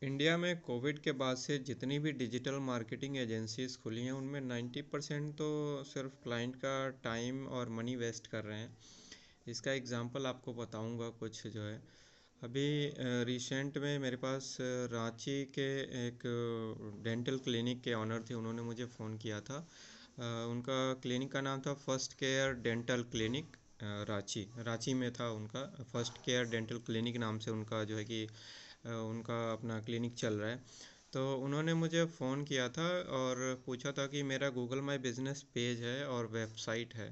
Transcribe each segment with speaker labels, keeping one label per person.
Speaker 1: India में Covid के बाद से जितनी भी डिजिटल मार्केटिंग एजेंसीज खुली हैं उनमें 90% तो सिर्फ क्लाइंट का टाइम और मनी वेस्ट कर रहे हैं। इसका एग्जांपल आपको बताऊंगा कुछ जो है। अभी रिसेंट में मेरे पास रांची के एक डेंटल क्लिनिक के ऑनर थे, उन्होंने मुझे फ़ोन किया था। उनका क्लिनिक का नाम था first care dental clinic. Ranchi Ranchi में था उनका फर्स्ट केयर डेंटल क्लिनिक नाम से उनका जो है कि उनका अपना क्लिनिक चल रहा है। तो उन्होंने मुझे फ़ोन किया था और पूछा था कि मेरा गूगल माई बिज़नेस पेज है और वेबसाइट है,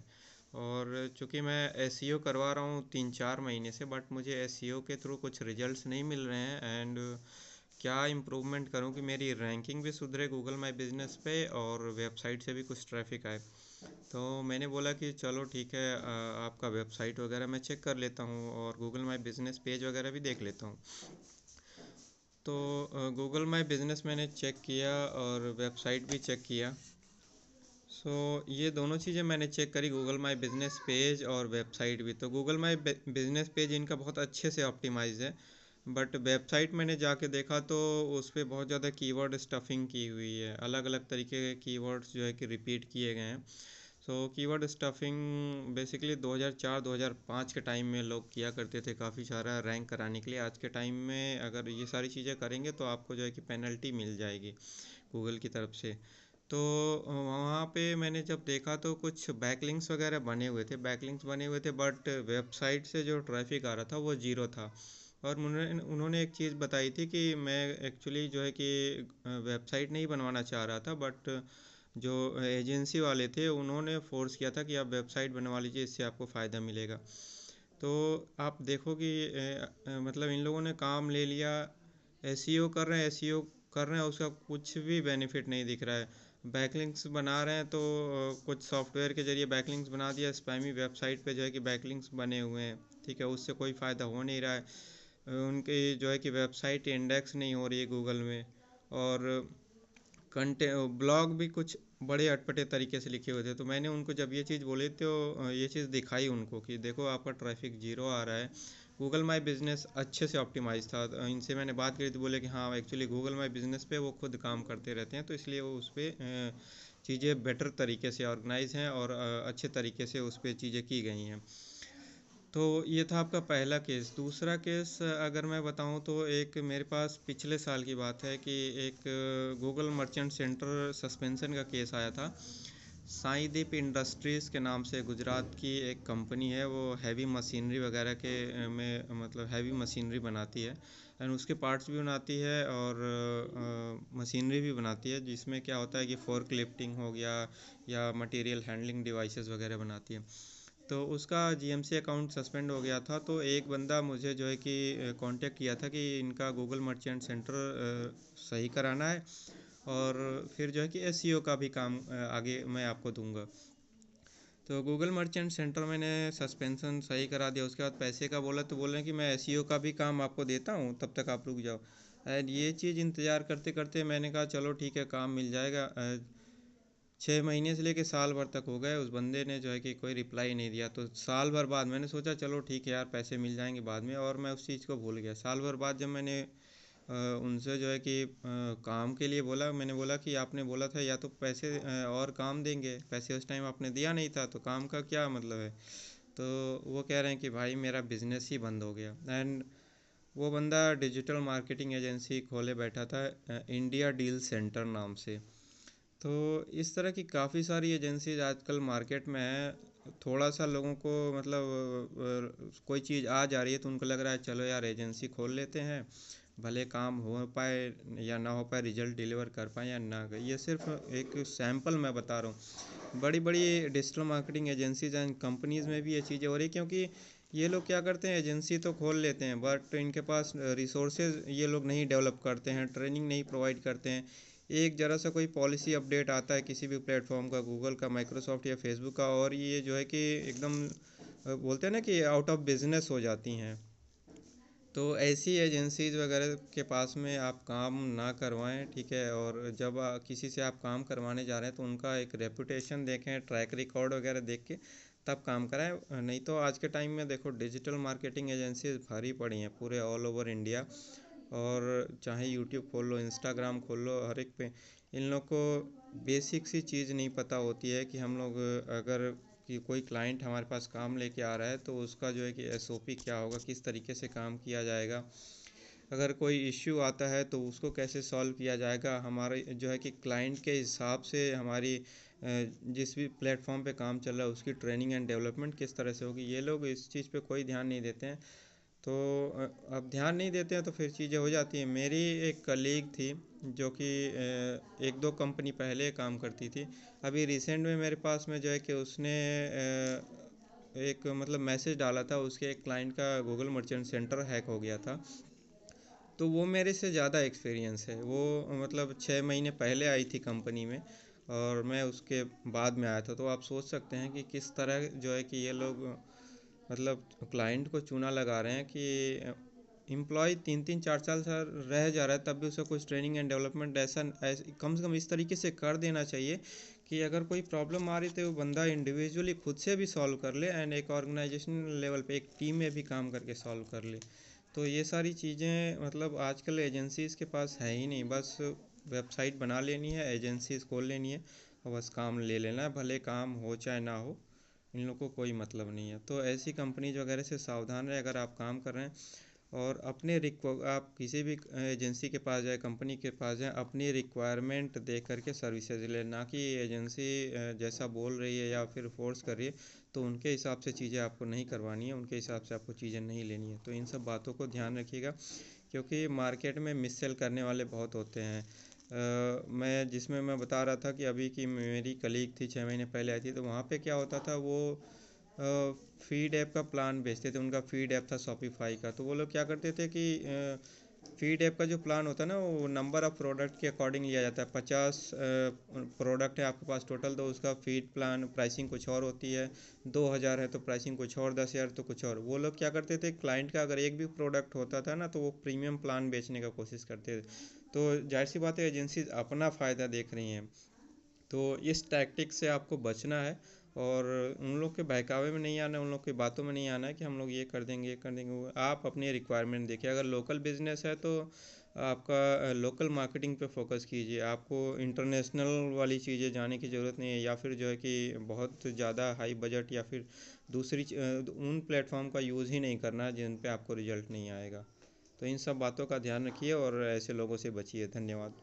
Speaker 1: और चूँकि मैं एसईओ करवा रहा हूँ 3-4 महीने से, बट मुझे एसईओ के थ्रू कुछ रिजल्ट्स नहीं मिल रहे हैं। एंड क्या इम्प्रूवमेंट करूँ कि मेरी रैंकिंग भी सुधरे गूगल माई बिज़नेस पे और वेबसाइट से भी कुछ ट्रैफिक आए। तो मैंने बोला कि चलो ठीक है, आपका वेबसाइट वगैरह मैं चेक कर लेता हूँ और गूगल माई बिज़नेस पेज वगैरह भी देख लेता हूँ। तो गूगल माई बिज़नेस मैंने चेक किया और वेबसाइट भी चेक किया। ये दोनों चीज़ें मैंने चेक करी, गूगल माई बिज़नेस पेज और वेबसाइट भी। तो गूगल माई बिज़नेस पेज इनका बहुत अच्छे से ऑप्टिमाइज है, बट वेबसाइट मैंने जाके देखा तो उस पर बहुत ज़्यादा कीवर्ड स्टफिंग की हुई है, अलग अलग तरीके के कीवर्ड्स जो है कि रिपीट किए गए हैं। कीवर्ड स्टफिंग बेसिकली 2004-2005 के टाइम में लोग किया करते थे काफ़ी सारा रैंक कराने के लिए। आज के टाइम में अगर ये सारी चीज़ें करेंगे तो आपको जो है कि पेनल्टी मिल जाएगी गूगल की तरफ से। तो वहाँ पे मैंने जब देखा तो कुछ बैकलिंक्स वगैरह बने हुए थे, बट वेबसाइट से जो ट्रैफिक आ रहा था वो ज़ीरो था। और उन्होंने एक चीज़ बताई थी कि मैं एक्चुअली जो है कि वेबसाइट नहीं बनवाना चाह रहा था, बट जो एजेंसी वाले थे उन्होंने फोर्स किया था कि आप वेबसाइट बनवा लीजिए, इससे आपको फ़ायदा मिलेगा। तो आप देखो कि मतलब इन लोगों ने काम ले लिया, एसईओ कर रहे हैं, उसका कुछ भी बेनिफिट नहीं दिख रहा है। बैकलिंक्स बना रहे हैं तो कुछ सॉफ्टवेयर के ज़रिए बैकलिंक्स बना दिया, स्पैमी वेबसाइट पे जो है कि बैकलिंक्स बने हुए हैं, ठीक है, उससे कोई फ़ायदा हो नहीं रहा है। उनकी जो है कि वेबसाइट इंडेक्स नहीं हो रही है गूगल में। और कंटे ब्लॉग भी कुछ बड़े अटपटे तरीके से लिखे हुए थे। तो मैंने उनको जब ये चीज़ बोली तो ये चीज़ दिखाई उनको कि देखो आपका ट्रैफिक ज़ीरो आ रहा है। गूगल माई बिज़नेस अच्छे से ऑप्टिमाइज़ था। तो इनसे मैंने बात करी तो बोले कि हाँ एक्चुअली गूगल माई बिज़नेस पे वो खुद काम करते रहते हैं, तो इसलिए वो उस पर चीज़ें बेटर तरीके से ऑर्गेनाइज हैं और अच्छे तरीके से उस पर चीज़ें की गई हैं। तो ये था आपका पहला केस। दूसरा केस अगर मैं बताऊं तो एक मेरे पास पिछले साल की बात है कि एक गूगल मर्चेंट सेंटर सस्पेंशन का केस आया था। साईदीप इंडस्ट्रीज़ के नाम से गुजरात की एक कंपनी है, वो हैवी मशीनरी वगैरह के में मतलब हैवी मशीनरी बनाती है एंड उसके पार्ट्स भी बनाती है और मशीनरी भी बनाती है, जिसमें क्या होता है कि फोर्क लिफ्टिंग हो गया या मटेरियल हैंडलिंग डिवाइसेस वगैरह बनाती है। तो उसका जीएमसी अकाउंट सस्पेंड हो गया था। तो एक बंदा मुझे जो है कि कांटेक्ट किया था कि इनका गूगल मर्चेंट सेंटर सही कराना है और फिर जो है कि एसईओ का भी काम आगे मैं आपको दूंगा। तो गूगल मर्चेंट सेंटर मैंने सस्पेंशन सही करा दिया। उसके बाद पैसे का बोला तो बोल रहे हैं कि मैं एसईओ का भी काम आपको देता हूँ, तब तक आप रुक जाओ। एंड ये चीज़ इंतज़ार करते करते मैंने कहा चलो ठीक है, काम मिल जाएगा। 6 महीने से लेके साल भर तक हो गए, उस बंदे ने जो है कि कोई रिप्लाई नहीं दिया। तो साल भर बाद मैंने सोचा चलो ठीक है यार, पैसे मिल जाएंगे बाद में, और मैं उस चीज़ को भूल गया। साल भर बाद जब मैंने उनसे जो है कि काम के लिए बोला, मैंने बोला कि आपने बोला था या तो पैसे और काम देंगे, पैसे उस टाइम आपने दिया नहीं था, तो काम का क्या मतलब है। तो वो कह रहे हैं कि भाई मेरा बिज़नेस ही बंद हो गया। एंड वो बंदा डिजिटल मार्केटिंग एजेंसी खोले बैठा था, इंडिया डील सेंटर नाम से। तो इस तरह की काफ़ी सारी एजेंसीज आजकल मार्केट में है। थोड़ा सा लोगों को मतलब कोई चीज़ आ जा रही है तो उनको लग रहा है चलो यार एजेंसी खोल लेते हैं, भले काम हो पाए या ना हो पाए, रिजल्ट डिलीवर कर पाए या ना करें। ये सिर्फ एक सैंपल मैं बता रहा हूँ। बड़ी बड़ी digital marketing agencies and companies में भी ये चीज़ें हो रही, क्योंकि ये लोग क्या करते हैं, एजेंसी तो खोल लेते हैं बट इनके पास रिसोर्सेज ये लोग नहीं डेवलप करते हैं, ट्रेनिंग नहीं प्रोवाइड करते हैं। एक ज़रा सा कोई पॉलिसी अपडेट आता है किसी भी प्लेटफॉर्म का, गूगल का, माइक्रोसॉफ्ट या फेसबुक का, और ये जो है कि एकदम बोलते हैं ना कि आउट ऑफ बिजनेस हो जाती हैं। तो ऐसी एजेंसीज वगैरह के पास में आप काम ना करवाएं, ठीक है। और जब किसी से आप काम करवाने जा रहे हैं तो उनका एक रेपुटेशन देखें, ट्रैक रिकॉर्ड वगैरह देख के तब काम कराएं। नहीं तो आज के टाइम में देखो डिजिटल मार्केटिंग एजेंसीज भरी पड़ी हैं पूरे ऑल ओवर इंडिया। और चाहे यूट्यूब खोल लो, इंस्टाग्राम खोल लो, हर एक पे इन लोग को बेसिक सी चीज़ नहीं पता होती है कि हम लोग अगर कि कोई क्लाइंट हमारे पास काम लेके आ रहा है तो उसका जो है कि एसओपी क्या होगा, किस तरीके से काम किया जाएगा, अगर कोई इश्यू आता है तो उसको कैसे सॉल्व किया जाएगा, हमारे जो है कि क्लाइंट के हिसाब से हमारी जिस भी प्लेटफॉर्म पे काम चल रहा है उसकी ट्रेनिंग एंड डेवलपमेंट किस तरह से होगी, ये लोग इस चीज़ पे कोई ध्यान नहीं देते हैं। तो अब ध्यान नहीं देते हैं तो फिर चीज़ें हो जाती हैं। मेरी एक कलीग थी जो कि एक दो कंपनी पहले काम करती थी, अभी रिसेंट में मेरे पास में जो है कि उसने एक मतलब मैसेज डाला था, उसके एक क्लाइंट का गूगल मर्चेंट सेंटर हैक हो गया था। तो वो मेरे से ज़्यादा एक्सपीरियंस है, वो मतलब 6 महीने पहले आई थी कंपनी में और मैं उसके बाद में आया था। तो आप सोच सकते हैं कि किस तरह जो है कि ये लोग मतलब क्लाइंट को चूना लगा रहे हैं कि एम्प्लॉय 3-3 4 4 साल रह जा रहा है तब भी उसे कुछ ट्रेनिंग एंड डेवलपमेंट ऐसा कम से कम इस तरीके से कर देना चाहिए कि अगर कोई प्रॉब्लम आ रही तो वो बंदा इंडिविजुअली खुद से भी सॉल्व कर ले एंड एक ऑर्गेनाइजेशन लेवल पे एक टीम में भी काम करके सॉल्व कर ले। तो ये सारी चीज़ें मतलब आजकल एजेंसीज़ के पास है ही नहीं, बस वेबसाइट बना लेनी है, एजेंसीज़ खोल लेनी है और बस काम ले लेना है, भले काम हो चाहे ना हो, इन लोगों को कोई मतलब नहीं है। तो ऐसी कंपनीज वगैरह से सावधान रहे अगर आप काम कर रहे हैं। और अपने आप किसी भी एजेंसी के पास जाए, कंपनी के पास जाए, अपनी रिक्वायरमेंट देख करके सर्विसेज ले, ना कि एजेंसी जैसा बोल रही है या फिर फोर्स कर रही है तो उनके हिसाब से चीज़ें आपको नहीं करवानी है, उनके हिसाब से आपको चीज़ें नहीं लेनी है। तो इन सब बातों को ध्यान रखिएगा क्योंकि मार्केट में मिससेल करने वाले बहुत होते हैं। मैं बता रहा था कि अभी की मेरी कलीग थी, 6 महीने पहले आई थी, तो वहाँ पे क्या होता था, वो फीड ऐप का प्लान बेचते थे। उनका फीड ऐप था शॉपिफाई का। तो वो लोग क्या करते थे कि फीड ऐप का जो प्लान होता है ना, वो नंबर ऑफ़ प्रोडक्ट के अकॉर्डिंग लिया जाता है। 50 प्रोडक्ट है आपके पास टोटल, तो उसका फीड प्लान प्राइसिंग कुछ और होती है। 2000 है तो प्राइसिंग कुछ और, 10,000 तो कुछ और। वो लोग क्या करते थे, क्लाइंट का अगर एक भी प्रोडक्ट होता था ना तो वो प्रीमियम प्लान बेचने का कोशिश करते थे। तो जाहिर सी बात है एजेंसीज अपना फ़ायदा देख रही हैं, तो इस टैक्टिक से आपको बचना है और उन लोग के बहकावे में नहीं आना है, उन लोग की बातों में नहीं आना है कि हम लोग ये कर देंगे ये कर देंगे। वो आप अपनी रिक्वायरमेंट देखिए। अगर लोकल बिजनेस है तो आपका लोकल मार्केटिंग पे फोकस कीजिए, आपको इंटरनेशनल वाली चीज़ें जाने की ज़रूरत नहीं है, या फिर जो है कि बहुत ज़्यादा हाई बजट या फिर उन प्लेटफॉर्म का यूज़ ही नहीं करना है जिन पे आपको रिजल्ट नहीं आएगा। तो इन सब बातों का ध्यान रखिए और ऐसे लोगों से बचिए। धन्यवाद।